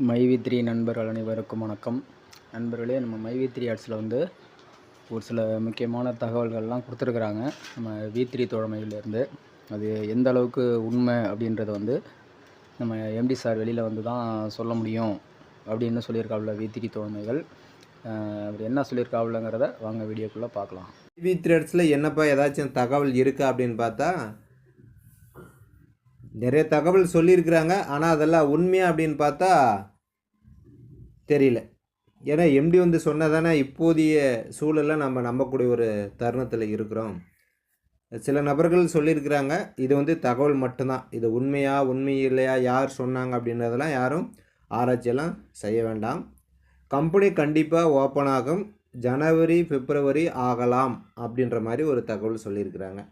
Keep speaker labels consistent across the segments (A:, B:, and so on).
A: மைவி3 நண்பர்கள் அனைவருக்கும் வணக்கம். நண்பர்களே, நம்ம மைவி3 ஆட்ஸில் ஒரு சில முக்கியமான தகவல்கள்லாம் கொடுத்துருக்குறாங்க நம்ம வி3 தோழமையிலேருந்து. அது எந்த அளவுக்கு உண்மை அப்படின்றத நம்ம எம்டி சார் வெளியில் தான் சொல்ல முடியும் அப்படின்னு சொல்லியிருக்காப்புல வி3 தோழமைகள். அவர் என்ன சொல்லியிருக்காப்புலங்கிறத வாங்க வீடியோக்குள்ளே பார்க்கலாம்.
B: வி3 ஆட்ஸில் என்னப்பா ஏதாச்சும் தகவல் இருக்கா அப்படின்னு பார்த்தா நிறைய தகவல் சொல்லியிருக்கிறாங்க. ஆனால் அதெல்லாம் உண்மையா அப்படின்னு பார்த்தா தெரியல. ஏன்னா எம்டி சொன்னதானே இப்போதைய சூழலில் நம்ம நம்பக்கூடிய ஒரு தருணத்தில் இருக்கிறோம். சில நபர்கள் சொல்லியிருக்கிறாங்க. இது தகவல் மட்டும்தான். இது உண்மையா உண்மை இல்லையா, யார் சொன்னாங்க அப்படின்றதெல்லாம் யாரும் ஆராய்ச்சியெல்லாம் செய்ய வேண்டாம். கம்பெனி கண்டிப்பாக ஓப்பன் ஆகும், ஜனவரி பிப்ரவரி ஆகலாம் அப்படின்ற மாதிரி ஒரு தகவல் சொல்லியிருக்கிறாங்க.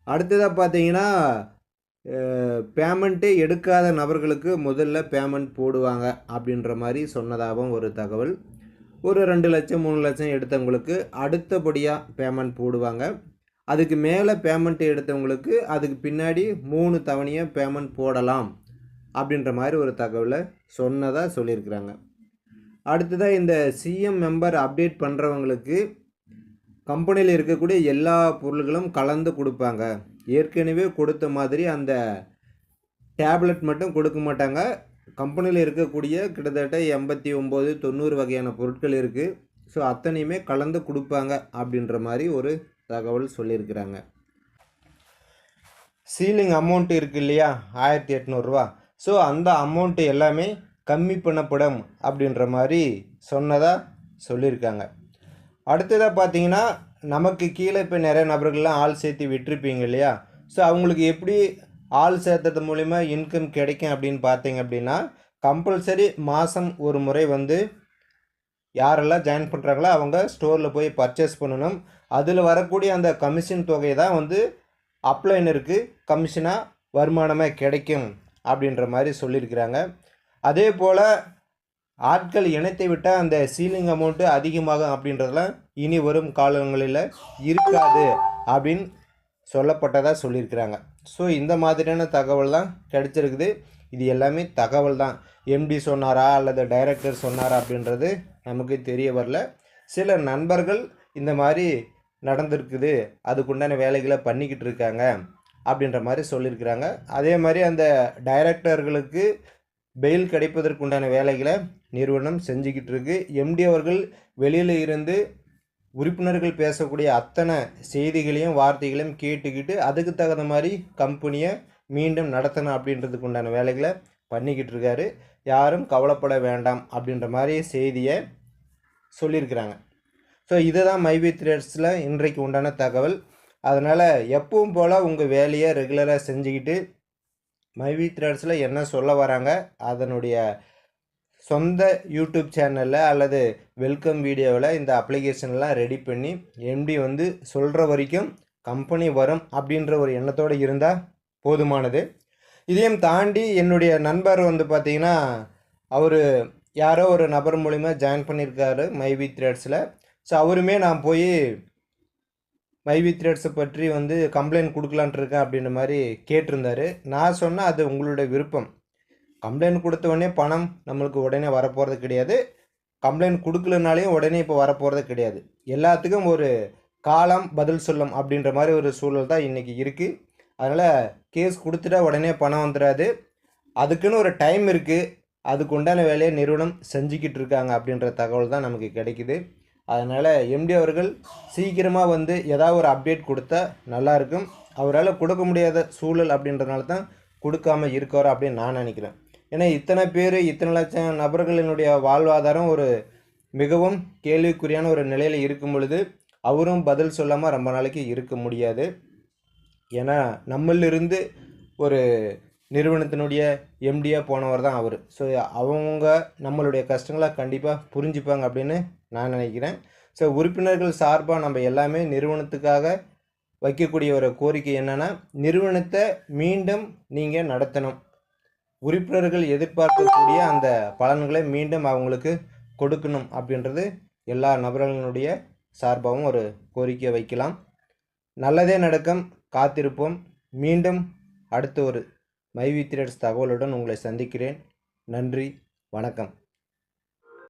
B: அடுத்ததாக பார்த்தீங்கன்னா, பேமெண்ட்டே எடுக்காத நபர்களுக்கு முதல்ல பேமெண்ட் போடுவாங்க அப்படின்ற மாதிரி சொன்னதாகவும் ஒரு தகவல். ஒரு 2 லட்சம் 3 லட்சம் எடுத்தவங்களுக்கு அடுத்தபடியாக பேமெண்ட் போடுவாங்க. அதுக்கு மேலே பேமெண்ட் எடுத்தவங்களுக்கு அதுக்கு பின்னாடி 3 தவணையாக பேமெண்ட் போடலாம் அப்படின்ற மாதிரி ஒரு தகவலை சொன்னதாக சொல்லியிருக்கிறாங்க. அடுத்ததாக இந்த சிஎம் மெம்பர் அப்டேட் பண்ணுறவங்களுக்கு கம்பெனியில் இருக்கக்கூடிய எல்லா பொருள்களும் கலந்து கொடுப்பாங்க. ஏற்கனவே கொடுத்த மாதிரி அந்த டேப்லெட் மட்டும் கொடுக்க மாட்டாங்க. கம்பெனியில் இருக்கக்கூடிய கிட்டத்தட்ட 89 90 வகையான பொருட்கள் இருக்குது. ஸோ அத்தனையுமே கலந்து கொடுப்பாங்க அப்படின்ற மாதிரி ஒரு தகவல் சொல்லியிருக்கிறாங்க. சீலிங் அமௌண்ட் இருக்குது இல்லையா, 1800 ரூபா. ஸோ அந்த அமௌண்ட்டு எல்லாமே கம்மி பண்ணப்படும் அப்படின்ற மாதிரி சொன்னதாக சொல்லியிருக்காங்க. அடுத்ததாக பார்த்தீங்கன்னா, நமக்கு கீழே இப்போ நிறைய நபர்கள்லாம் ஆள் சேர்த்து விட்டுருப்பீங்க இல்லையா. ஸோ அவங்களுக்கு எப்படி ஆள் சேர்த்தது மூலிமா இன்கம் கிடைக்கும் அப்படின்னு பார்த்தீங்க அப்படின்னா, கம்பல்சரி மாதம் ஒரு முறை யாரெல்லாம் ஜாயின் பண்ணுறாங்களோ அவங்க ஸ்டோரில் போய் பர்ச்சேஸ் பண்ணணும். அதில் வரக்கூடிய அந்த கமிஷன் தொகை தான் அப்ளைனருக்கு கமிஷனாக வருமானமாக கிடைக்கும் அப்படின்ற மாதிரி சொல்லியிருக்கிறாங்க. அதே போல் ஆட்கள் இணைத்தை விட்டால் அந்த சீலிங் அமௌண்ட்டு அதிகமாகும் அப்படின்றதெல்லாம் இனி வரும் காலங்களில் இருக்காது அப்படின்னு சொல்லப்பட்டதாக சொல்லியிருக்கிறாங்க. ஸோ இந்த மாதிரியான தகவல் தான் கிடச்சிருக்குது. இது எல்லாமே தகவல் தான். எம்டி சொன்னாரா அல்லது டைரக்டர் சொன்னாரா அப்படின்றது நமக்கு தெரிய வரல. சில நண்பர்கள் இந்த மாதிரி நடந்திருக்குது, அதுக்குண்டான வேலைகளை பண்ணிக்கிட்டு இருக்காங்க அப்படின்ற மாதிரி சொல்லியிருக்கிறாங்க. அதே மாதிரி அந்த டைரக்டர்களுக்கு பெயில் கிடைப்பதற்குண்டான வேலைகளை நிறுவனம் செஞ்சுக்கிட்டு இருக்கு. எம்டி அவர்கள் வெளியில் இருந்து உறுப்பினர்கள் பேசக்கூடிய அத்தனை செய்திகளையும் வார்த்தைகளையும் கேட்டுக்கிட்டு அதுக்கு தகுந்த மாதிரி கம்பெனியை மீண்டும் நடத்தணும் அப்படின்றதுக்கு உண்டான வேலைகளை பண்ணிக்கிட்டு இருக்காரு. யாரும் கவலைப்பட வேண்டாம் அப்படின்ற மாதிரி செய்தியை சொல்லியிருக்கிறாங்க. ஸோ இதுதான் மைவி3 ஆட்ஸில் இன்றைக்கு உண்டான தகவல். அதனால் எப்பவும் போல் உங்கள் வேலையை ரெகுலராக செஞ்சுக்கிட்டு மைவி3 ஆட்ஸில் என்ன சொல்ல வராங்க அதனுடைய சொந்த யூடியூப் சேனலில் அல்லது வெல்கம் வீடியோவில் இந்த அப்ளிகேஷன்லாம் ரெடி பண்ணி எம்டி சொல்கிற வரைக்கும் கம்பெனி வரும் அப்படின்ற ஒரு எண்ணத்தோடு இருந்தால் போதுமானது. இதையும் தாண்டி என்னுடைய நண்பர் பார்த்திங்கன்னா, அவர் யாரோ ஒரு நபர் மூலிமா ஜாயின் பண்ணியிருக்காரு மைவி3 ஆட்ஸில். ஸோ அவருமே நான் போய் மைவி3 ஆட்ஸை பற்றி கம்ப்ளைண்ட் கொடுக்கலான்ட்டு இருக்கேன் அப்படின்ற மாதிரி கேட்டிருந்தார். நான் சொன்னேன், அது உங்களுடைய விருப்பம். கம்ப்ளைண்ட் கொடுத்த உடனே பணம் நம்மளுக்கு உடனே வரப்போகிறது கிடையாது. கம்ப்ளைண்ட் கொடுக்கலனாலையும் உடனே இப்போ வரப்போகிறது கிடையாது. எல்லாத்துக்கும் ஒரு காலம் பதில் சொல்லும் அப்படின்ற மாதிரி ஒரு சூழல் தான் இன்றைக்கி இருக்குது. அதனால் கேஸ் கொடுத்துட்டா உடனே பணம் வந்துடாது. அதுக்குன்னு ஒரு டைம் இருக்குது. அதுக்கு உண்டான வேலையை நிறுவனம் செஞ்சுக்கிட்டு இருக்காங்க அப்படின்ற தகவல் தான் நமக்கு கிடைக்குது. அதனால் எம்டி அவர்கள் சீக்கிரமாக ஏதாவது ஒரு அப்டேட் கொடுத்தா நல்லாயிருக்கும். அவரால் கொடுக்க முடியாத சூழல் அப்படின்றதுனால தான் கொடுக்காமல் இருக்கார் அப்படின்னு நான் நினைக்கிறேன். ஏன்னா இத்தனை பேர், இத்தனை லட்சம் நபர்களினுடைய வாழ்வாதாரம் ஒரு மிகவும் கேள்விக்குறியான ஒரு நிலையில் இருக்கும் பொழுது அவரும் பதில் சொல்லாமல் ரொம்ப நாளைக்கு இருக்க முடியாது. ஏன்னா நம்மளிருந்து ஒரு நிறுவனத்தினுடைய எம்டியாக போனவர் தான் அவர். ஸோ அவங்க நம்மளுடைய கஷ்டங்களை கண்டிப்பாக புரிஞ்சுப்பாங்க அப்படின்னு நான் நினைக்கிறேன். ஸோ உறுப்பினர்கள் சார்பாக நம்ம எல்லாமே நிறுவனத்துக்காக வைக்கக்கூடிய ஒரு கோரிக்கை என்னென்னா, நிறுவனத்தை மீண்டும் நீங்கள் நடத்தணும். உறுப்பினர்கள் எதிர்பார்க்கக்கூடிய அந்த பலன்களை மீண்டும் அவங்களுக்கு கொடுக்கணும் அப்படின்றது எல்லா நபர்களுடைய சார்பாகவும் ஒரு கோரிக்கை வைக்கலாம். நல்லதே நடக்கும், காத்திருப்போம். மீண்டும் அடுத்த ஒரு மைவி3 ஆட்ஸ் தகவலுடன் உங்களை சந்திக்கிறேன். நன்றி, வணக்கம்.